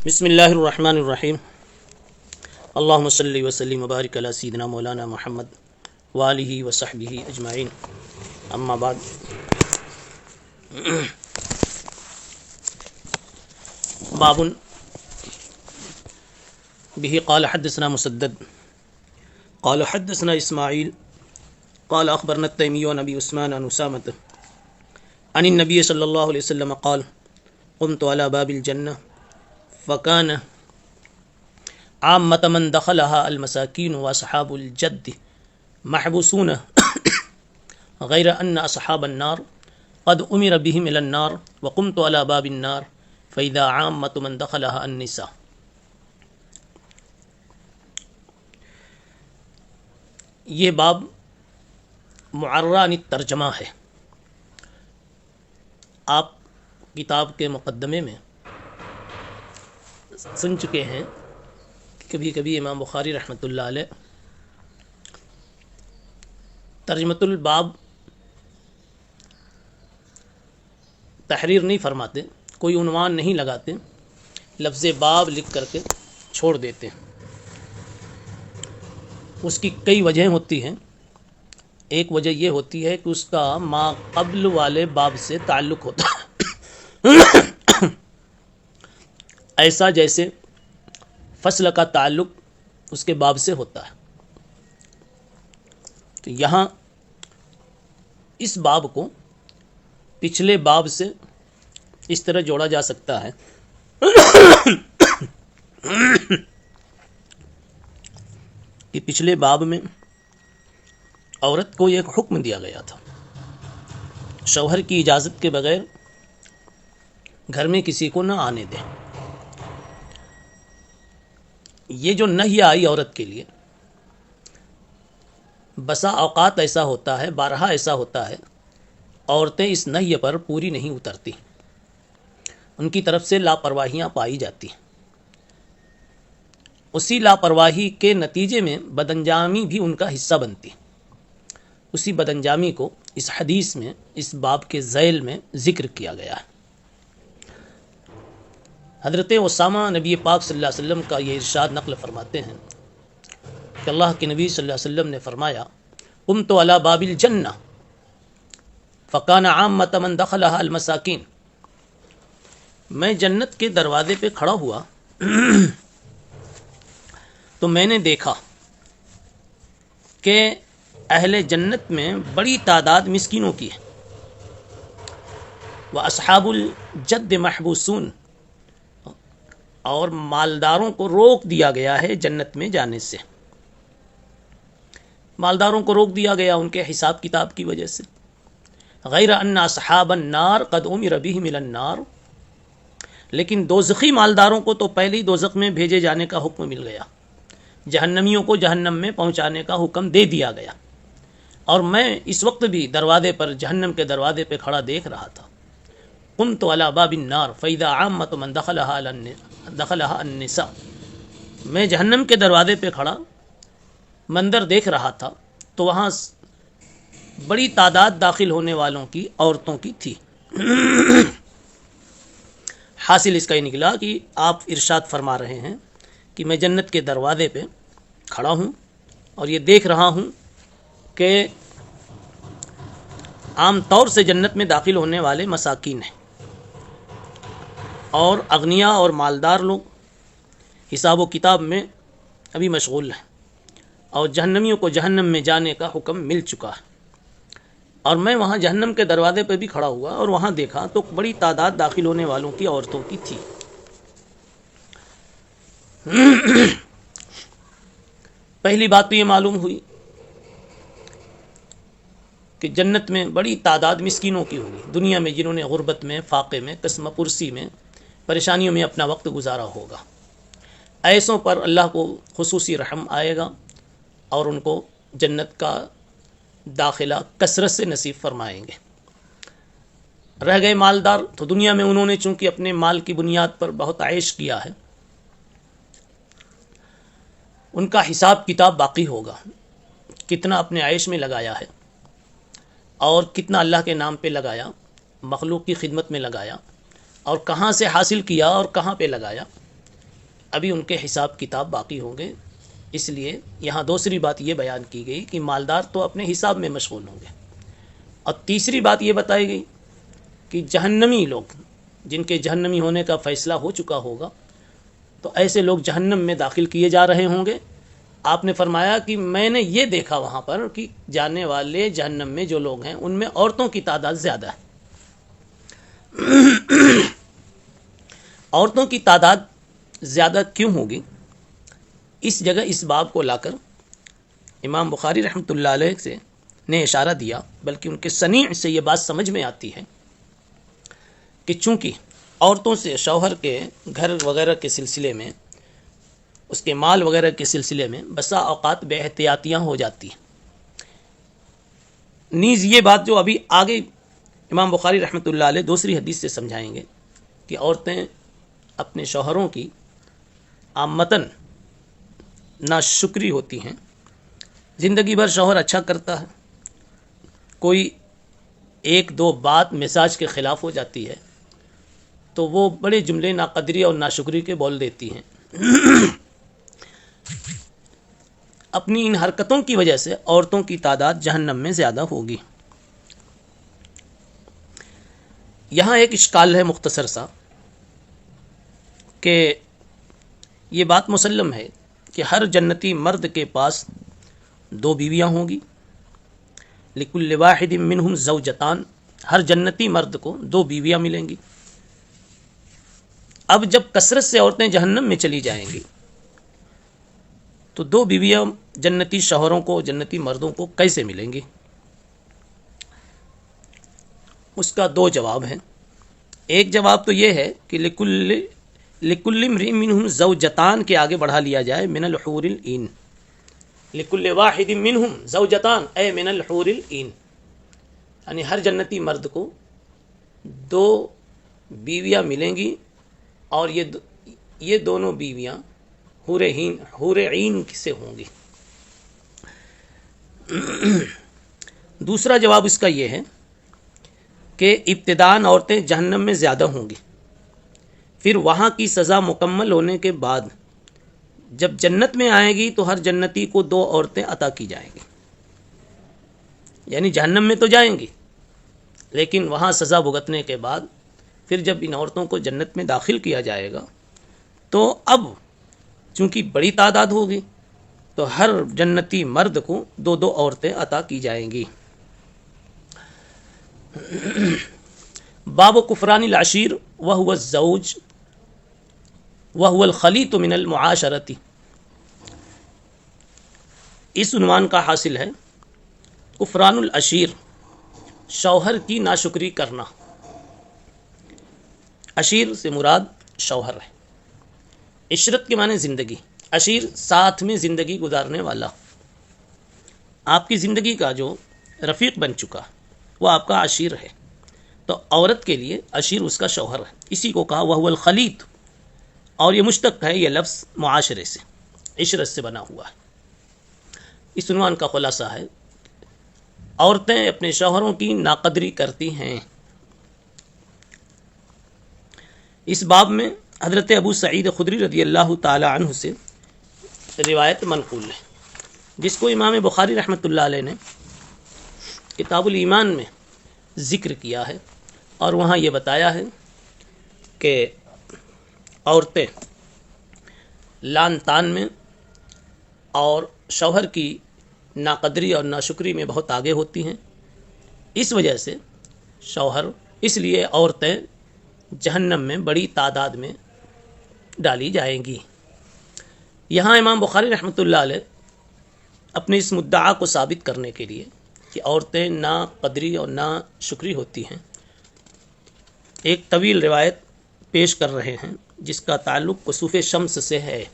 بسم اللہ الرحمن الرحیم اللہم صلی وسلم وبارک علی سیدنا مولانا محمد وآلہ وصحبہ اجمعین اما بعد باب به قال حدثنا مسدد قال حدثنا اسماعیل قال اخبرنا التیمی عن ابی عثمان عن اسامۃ عن النبی صلی اللہ علیہ وسلم قال قمت على باب الجنہ فكان عامة من دخلها المساكين وأصحاب الجد محبوسون غير أن أصحاب النار قد أمر بهم إلى النار وقمت على باب النار فإذا عامة من دخلها النساء. یہ باب معرّان الترجمہ ہے. آپ کتاب کے مقدمے میں سن چکے ہیں کہ کبھی کبھی امام بخاری رحمۃ اللہ علیہ ترجمۃ الباب تحریر نہیں فرماتے، کوئی عنوان نہیں لگاتے، لفظ باب لکھ کر کے چھوڑ دیتے ہیں. اس کی کئی وجہیں ہوتی ہیں. ایک وجہ یہ ہوتی ہے کہ اس کا ما قبل والے باب سے تعلق ہوتا ہے، ایسا جیسے فصل کا تعلق اس کے باب سے ہوتا ہے. تو یہاں اس باب کو پچھلے باب سے اس طرح جوڑا جا سکتا ہے کہ پچھلے باب میں عورت کو ایک حکم دیا گیا تھا، شوہر کی اجازت کے بغیر گھر میں کسی کو نہ آنے دیں. یہ جو نہی آئی عورت کے لیے، بسا اوقات ایسا ہوتا ہے، بارہا ایسا ہوتا ہے، عورتیں اس نہی پر پوری نہیں اترتی، ان کی طرف سے لاپرواہیاں پائی جاتی ہیں. اسی لاپرواہی کے نتیجے میں بدانجامی بھی ان کا حصہ بنتی. اسی بدانجامی کو اس حدیث میں، اس باب کے ذیل میں ذکر کیا گیا ہے. حضرت اسامہ نبی پاک صلی اللہ علیہ وسلم کا یہ ارشاد نقل فرماتے ہیں کہ اللہ کے نبی صلی اللہ علیہ وسلم نے فرمایا قمت علی باب الجنہ فکان عامۃ من دخلها المساکین. میں جنت کے دروازے پہ کھڑا ہوا تو میں نے دیکھا کہ اہل جنت میں بڑی تعداد مسکینوں کی ہے. واصحاب الجد محبوسون، اور مالداروں کو روک دیا گیا ہے جنت میں جانے سے. مالداروں کو روک دیا گیا ان کے حساب کتاب کی وجہ سے. غیر ان اصحاب النار قد امر بهم الى النار، لیکن دوزخی مالداروں کو تو پہلے ہی دوزخ میں بھیجے جانے کا حکم مل گیا، جہنمیوں کو جہنم میں پہنچانے کا حکم دے دیا گیا. اور میں اس وقت بھی دروازے پر، جہنم کے دروازے پہ کھڑا دیکھ رہا تھا. قمت علی باب النار فاذا عامۃ من دخلها النساء. میں جہنم کے دروازے پہ کھڑا منظر دیکھ رہا تھا تو وہاں بڑی تعداد داخل ہونے والوں کی عورتوں کی تھی. حاصل اس کا یہ نکلا کہ آپ ارشاد فرما رہے ہیں کہ میں جنت کے دروازے پہ کھڑا ہوں اور یہ دیکھ رہا ہوں کہ عام طور سے جنت میں داخل ہونے والے مساکین ہیں، اور اغنیاء اور مالدار لوگ حساب و کتاب میں ابھی مشغول ہیں، اور جہنمیوں کو جہنم میں جانے کا حکم مل چکا ہے. اور میں وہاں جہنم کے دروازے پہ بھی کھڑا ہوا اور وہاں دیکھا تو بڑی تعداد داخل ہونے والوں کی عورتوں کی تھی. پہلی بات تو یہ معلوم ہوئی کہ جنت میں بڑی تعداد مسکینوں کی ہوگی، دنیا میں جنہوں نے غربت میں، فاقے میں، قسم پرسی میں، پریشانیوں میں اپنا وقت گزارا ہوگا. ایسوں پر اللہ کو خصوصی رحم آئے گا اور ان کو جنت کا داخلہ کثرت سے نصیب فرمائیں گے. رہ گئے مالدار، تو دنیا میں انہوں نے چونکہ اپنے مال کی بنیاد پر بہت عیش کیا ہے، ان کا حساب کتاب باقی ہوگا، کتنا اپنے عیش میں لگایا ہے اور کتنا اللہ کے نام پہ لگایا، مخلوق کی خدمت میں لگایا، اور کہاں سے حاصل کیا اور کہاں پہ لگایا. ابھی ان کے حساب کتاب باقی ہوں گے. اس لیے یہاں دوسری بات یہ بیان کی گئی کہ مالدار تو اپنے حساب میں مشغول ہوں گے. اور تیسری بات یہ بتائی گئی کہ جہنمی لوگ جن کے جہنمی ہونے کا فیصلہ ہو چکا ہوگا تو ایسے لوگ جہنم میں داخل کیے جا رہے ہوں گے. آپ نے فرمایا کہ میں نے یہ دیکھا وہاں پر کہ جانے والے جہنم میں جو لوگ ہیں ان میں عورتوں کی تعداد زیادہ ہے. عورتوں کی تعداد زیادہ کیوں ہوگی؟ اس جگہ اس باب کو لا کر امام بخاری رحمۃ اللہ علیہ سے نے اشارہ دیا، بلکہ ان کے صنیع سے یہ بات سمجھ میں آتی ہے کہ چونکہ عورتوں سے شوہر کے گھر وغیرہ کے سلسلے میں، اس کے مال وغیرہ کے سلسلے میں بسا اوقات بے احتیاطیاں ہو جاتی ہیں. نیز یہ بات جو ابھی آگے امام بخاری رحمۃ اللہ علیہ دوسری حدیث سے سمجھائیں گے کہ عورتیں اپنے شوہروں کی عامتاً ناشکری ہوتی ہیں. زندگی بھر شوہر اچھا کرتا ہے، کوئی ایک دو بات مزاج کے خلاف ہو جاتی ہے تو وہ بڑے جملے ناقدری اور ناشکری کے بول دیتی ہیں. اپنی ان حرکتوں کی وجہ سے عورتوں کی تعداد جہنم میں زیادہ ہوگی. یہاں ایک اشکال ہے مختصر سا کہ یہ بات مسلم ہے کہ ہر جنتی مرد کے پاس 2 بیویاں ہوں گی. لکل واحد منہم زوجتان، ہر جنتی مرد کو 2 بیویاں ملیں گی. اب جب کثرت سے عورتیں جہنم میں چلی جائیں گی تو 2 بیویاں جنتی شوہروں کو، جنتی مردوں کو کیسے ملیں گی؟ اس کا 2 جواب ہیں. ایک جواب تو یہ ہے کہ لکل امرئ منہم زوجتان کے آگے بڑھا لیا جائے من الحور العین. لکل واحد منہم زوجتان اے من الحور العین، یعنی ہر جنتی مرد کو 2 بیویاں ملیں گی اور یہ دونوں بیویاں حور عین سے ہوں گی. دوسرا جواب اس کا یہ ہے کہ ابتداءً عورتیں جہنم میں زیادہ ہوں گی، پھر وہاں کی سزا مکمل ہونے کے بعد جب جنت میں آئے گی تو ہر جنتی کو 2 عورتیں عطا کی جائیں گی. یعنی جہنم میں تو جائیں گی لیکن وہاں سزا بھگتنے کے بعد پھر جب ان عورتوں کو جنت میں داخل کیا جائے گا تو اب چونکہ بڑی تعداد ہوگی تو ہر جنتی مرد کو 2 عورتیں عطا کی جائیں گی. باب کفران العشیر وهو الزوج وهو الخلیط من المعاشرتی. اس عنوان کا حاصل ہے کفران العشیر، شوہر کی ناشکری کرنا. عشیر سے مراد شوہر ہے. عشرت کے معنی زندگی، عشیر ساتھ میں زندگی گزارنے والا. آپ کی زندگی کا جو رفیق بن چکا وہ آپ کا عشیر ہے. تو عورت کے لیے عشیر اس کا شوہر ہے. اسی کو کہا وہو الخلیط، اور یہ مشتق ہے یہ لفظ معاشرے سے، عشرت سے بنا ہوا ہے. اس عنوان کا خلاصہ ہے عورتیں اپنے شوہروں کی ناقدری کرتی ہیں. اس باب میں حضرت ابو سعید خدری رضی اللہ تعالی عنہ سے روایت منقول ہے جس کو امام بخاری رحمۃ اللہ علیہ نے کتاب الایمان میں ذکر کیا ہے، اور وہاں یہ بتایا ہے کہ عورتیں لان تان میں اور شوہر کی ناقدری اور ناشکری میں بہت آگے ہوتی ہیں. اس وجہ سے اس لیے عورتیں جہنم میں بڑی تعداد میں ڈالی جائیں گی. یہاں امام بخاری رحمۃ اللہ علیہ اپنے اس مدعا کو ثابت کرنے کے لیے کہ عورتیں نا قدری اور نا شکری ہوتی ہیں ایک طویل روایت پیش کر رہے ہیں جس کا تعلق کسوف شمس سے ہے.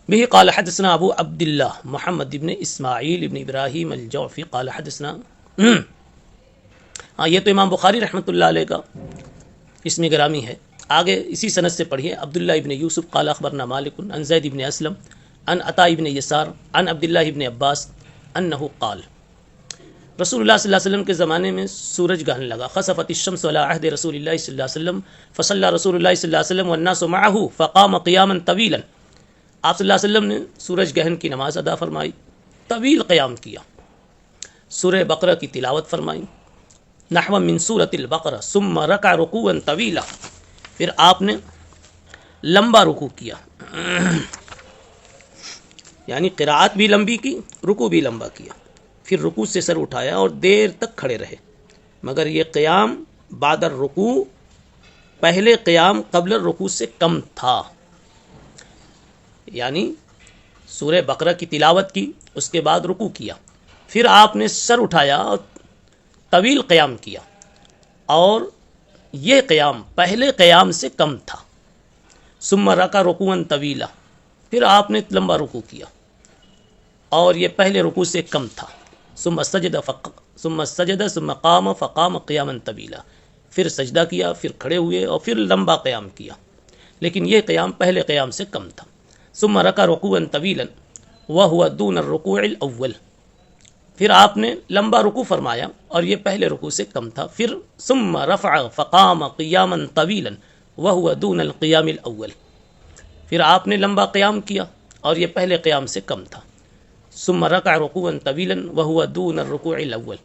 به قال حدثنا ابو عبد الله محمد ابن اسماعیل ابن ابراہیم الجوفی قال حدثنا یہ تو امام بخاری رحمۃ اللہ علیہ کا اس میں گرامی ہے. آگے اسی سند سے پڑھیے. عبداللہ ابن یوسف قال اخبرنا مالک عن زید ابن اسلم عن عطاء ابن یسار عن عبداللہ ابن عباس انہ قال رسول اللہ صلی اللہ علیہ وسلم کے زمانے میں سورج گہن لگا. خسفت الشمس علی عہد رسول اللہ صلی اللہ علیہ وسلم فصلی رسول اللہ صلی اللہ علیہ وسلم والناس معه فقام قیاما طویلا. آپ صلی اللہ علیہ وسلم نے سورج گہن کی نماز ادا فرمائی, طویل قیام کیا, سورہ بقرہ کی تلاوت فرمائی, نحو من سورۃ البقرہ, ثم رکع رکوعا طویلا, پھر آپ نے لمبا رکوع کیا, یعنی قراءت بھی لمبی کی, رکوع بھی لمبا کیا, پھر رکوع سے سر اٹھایا اور دیر تک کھڑے رہے, مگر یہ قیام بعد الرکوع پہلے قیام قبل الرکوع سے کم تھا. یعنی سورہ بقرہ کی تلاوت کی, اس کے بعد رکوع کیا, پھر آپ نے سر اٹھایا اور طویل قیام کیا, اور یہ قیام پہلے قیام سے کم تھا. ثم رکع رکوعا طویلا, پھر آپ نے لمبا رکوع کیا اور یہ پہلے رکوع سے کم تھا. ثم سجد ثم قام فقام قیاما طویلا, پھر سجدہ کیا, پھر کھڑے ہوئے اور پھر لمبا قیام کیا, لیکن یہ قیام پہلے قیام سے کم تھا. ثم رکع رکوعا طویلا وهو دون الرکوع الاول, پھر آپ نے لمبا رکوع فرمایا اور یہ پہلے رکوع سے کم تھا. پھر ثم رفع فقام قیاما طویلا وهو دون القیام الاول, پھر آپ نے لمبا قیام کیا اور یہ پہلے قیام سے کم تھا. ثم رکع رکوعا طویلا وهو دون الرکوع الاول,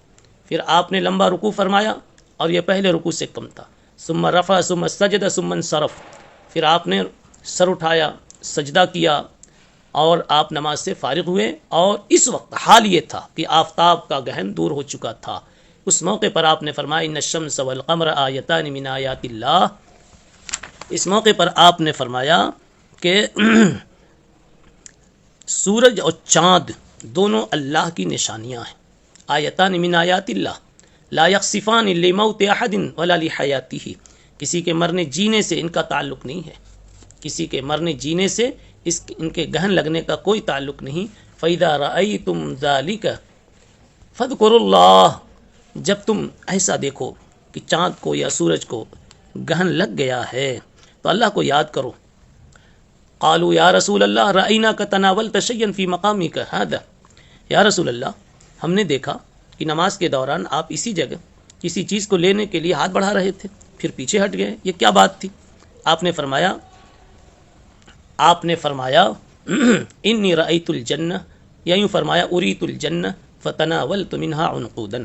پھر آپ نے لمبا رکوع فرمایا اور یہ پہلے رکوع سے کم تھا. ثم رفع ثم سجد ثم انصرف, پھر آپ نے سر اٹھایا, سجدہ کیا اور آپ نماز سے فارغ ہوئے, اور اس وقت حال یہ تھا کہ آفتاب کا گہن دور ہو چکا تھا. اس موقع پر آپ نے فرمایا ان الشمس والقمر آیتان من آیات اللہ, اس موقع پر آپ نے فرمایا کہ سورج اور چاند دونوں اللہ کی نشانیاں ہیں. آیتان من آیات اللہ لا یخسفان لموت احد ولا لحیاتہ, کسی کے مرنے جینے سے ان کا تعلق نہیں ہے, کسی کے مرنے جینے سے ان کے گہن لگنے کا کوئی تعلق نہیں. فَإِذَا رَأَيْتُمْ ذَلِكَ فَاذْكُرُوا اللَّهَ, جب تم ایسا دیکھو کہ چاند کو یا سورج کو گہن لگ گیا ہے تو اللہ کو یاد کرو. قالوا یا رسول اللہ رأیناک تناولت شیئا فی مقامک ھذا, یا رسول اللہ ہم نے دیکھا کہ نماز کے دوران آپ اسی جگہ کسی چیز کو لینے کے لیے ہاتھ بڑھا رہے تھے, پھر پیچھے ہٹ گئے, یہ کیا بات تھی؟ آپ نے فرمایا انی رأیت الجنہ, یا یوں فرمایا اریت الجنہ فتناولت منہا عنقودا,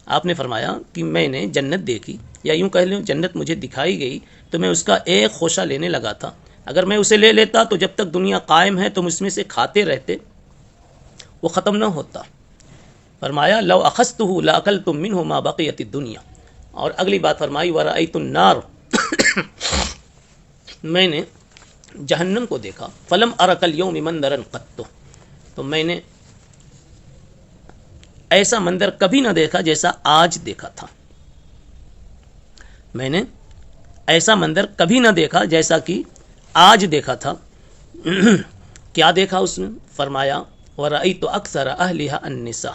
آپ نے فرمایا کہ میں نے جنت دیکھی, یا یوں کہہ لیں جنت مجھے دکھائی گئی تو میں اس کا ایک خوشہ لینے لگا تھا, اگر میں اسے لے لیتا تو جب تک دنیا قائم ہے تم اس میں سے کھاتے رہتے, وہ ختم نہ ہوتا. فرمایا لو اخذتہ لاکلتم منہ ما بقیت الدنیا, اور اگلی بات فرمائی ورأیت النار, میں نے جہنم کو دیکھا, فلم ارک الیوم منظرا قط, تو میں نے ایسا منظر کبھی نہ دیکھا جیسا آج دیکھا تھا. میں نے ایسا منظر کبھی نہ دیکھا جیسا کہ آج دیکھا تھا. کیا دیکھا اس نے؟ فرمایا ورأیت اکثر اہلھا النساء,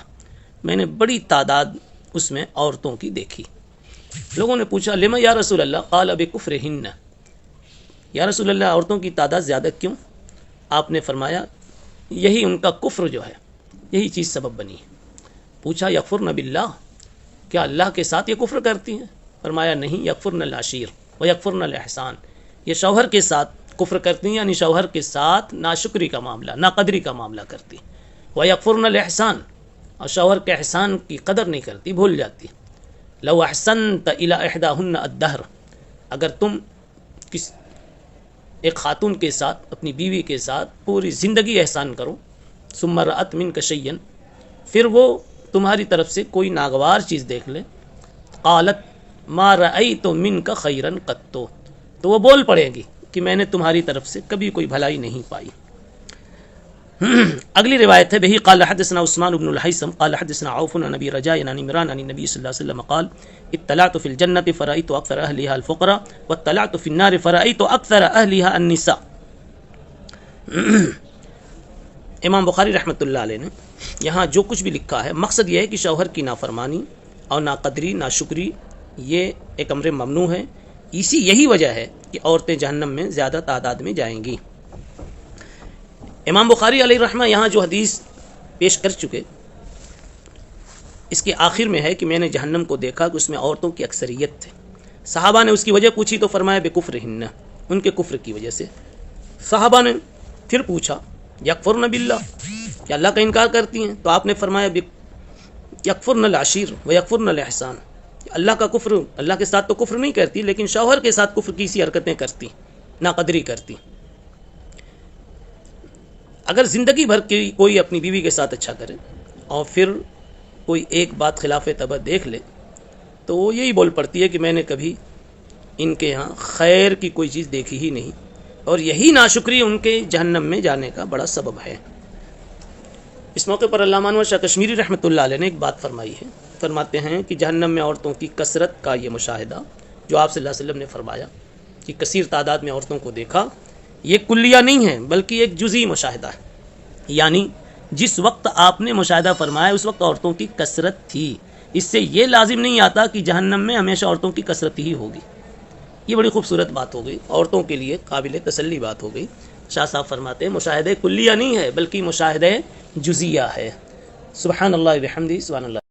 میں نے بڑی تعداد اس میں عورتوں کی دیکھی. لوگوں نے پوچھا لما یا رسول اللہ, قال بکفرہن, یا رسول اللہ عورتوں کی تعداد زیادہ کیوں؟ آپ نے فرمایا یہی ان کا کفر جو ہے, یہی چیز سبب بنی ہے. پوچھا یکفرن باللہ, کیا اللہ کے ساتھ یہ کفر کرتی ہیں؟ فرمایا نہیں, یکفرن العشیر و یکفرن الاحسان, یہ شوہر کے ساتھ کفر کرتی ہیں, یعنی شوہر کے ساتھ ناشکری کا معاملہ, ناقدری کا معاملہ کرتی ہیں. و یکفرن الاحسان, اور شوہر کے احسان کی قدر نہیں کرتی, بھول جاتی. لو احسنت الی احداہن الدہر, اگر تم ایک خاتون کے ساتھ, اپنی بیوی کے ساتھ پوری زندگی احسان کرو, ثم رأت منک شیئا, پھر وہ تمہاری طرف سے کوئی ناگوار چیز دیکھ لے, قالت ما رأیت منک خیرا قط, تو وہ بول پڑے گی کہ میں نے تمہاری طرف سے کبھی کوئی بھلائی نہیں پائی. اگلی روایت ہے بہی قال حدثنا عثمان بن الحیثم قال حدثنا عوف عن ابی رجاء عن عمران عن النبي صلی اللہ علیہ وسلم قال اطلعت في الجنة فرأيت اكثر اهلها الفقراء واطلعت في النار فرأيت اكثر اهلها النساء. امام بخاری رحمۃ اللہ علیہ نے یہاں جو کچھ بھی لکھا ہے مقصد یہ ہے کہ شوہر کی نافرمانی اور ناقدری ناشکری یہ ایک امر ممنوع ہے. یہی وجہ ہے کہ عورتیں جہنم میں زیادہ تعداد میں جائیں گی. امام بخاری علیہ رحمہ یہاں جو حدیث پیش کر چکے اس کے آخر میں ہے کہ میں نے جہنم کو دیکھا کہ اس میں عورتوں کی اکثریت تھے. صحابہ نے اس کی وجہ پوچھی تو فرمایا بکفرہن، ان کے کفر کی وجہ سے. صحابہ نے پھر پوچھا یکفرن باللہ، کہ اللہ کا انکار کرتی ہیں؟ تو آپ نے فرمایا یکفرن العشیر و یکفرن الاحسان، اللہ کا کفر، اللہ کے ساتھ تو کفر نہیں کرتی لیکن شوہر کے ساتھ کفر کی سی حرکتیں کرتی، ناقدری کرتی. اگر زندگی بھر کی کوئی اپنی بیوی کے ساتھ اچھا کرے اور پھر کوئی ایک بات خلاف طبع دیکھ لے تو وہ یہی بول پڑتی ہے کہ میں نے کبھی ان کے ہاں خیر کی کوئی چیز دیکھی ہی نہیں، اور یہی ناشکری ان کے جہنم میں جانے کا بڑا سبب ہے. اس موقع پر علامہ انور شاہ کشمیری رحمۃ اللہ علیہ نے ایک بات فرمائی ہے. فرماتے ہیں کہ جہنم میں عورتوں کی کثرت کا یہ مشاہدہ جو آپ صلی اللہ علیہ وسلم نے فرمایا کہ کثیر تعداد میں عورتوں کو دیکھا، یہ کلیہ نہیں ہے بلکہ ایک جزئی مشاہدہ ہے. یعنی جس وقت آپ نے مشاہدہ فرمایا اس وقت عورتوں کی کثرت تھی، اس سے یہ لازم نہیں آتا کہ جہنم میں ہمیشہ عورتوں کی کثرت ہی ہوگی. یہ بڑی خوبصورت بات ہو گئی، عورتوں کے لیے قابل تسلی بات ہو گئی. شاہ صاحب فرماتے ہیں مشاہدہ کلیہ نہیں ہے بلکہ مشاہدہ جزیہ ہے. سبحان اللہ بحمدہ، سبحان اللہ.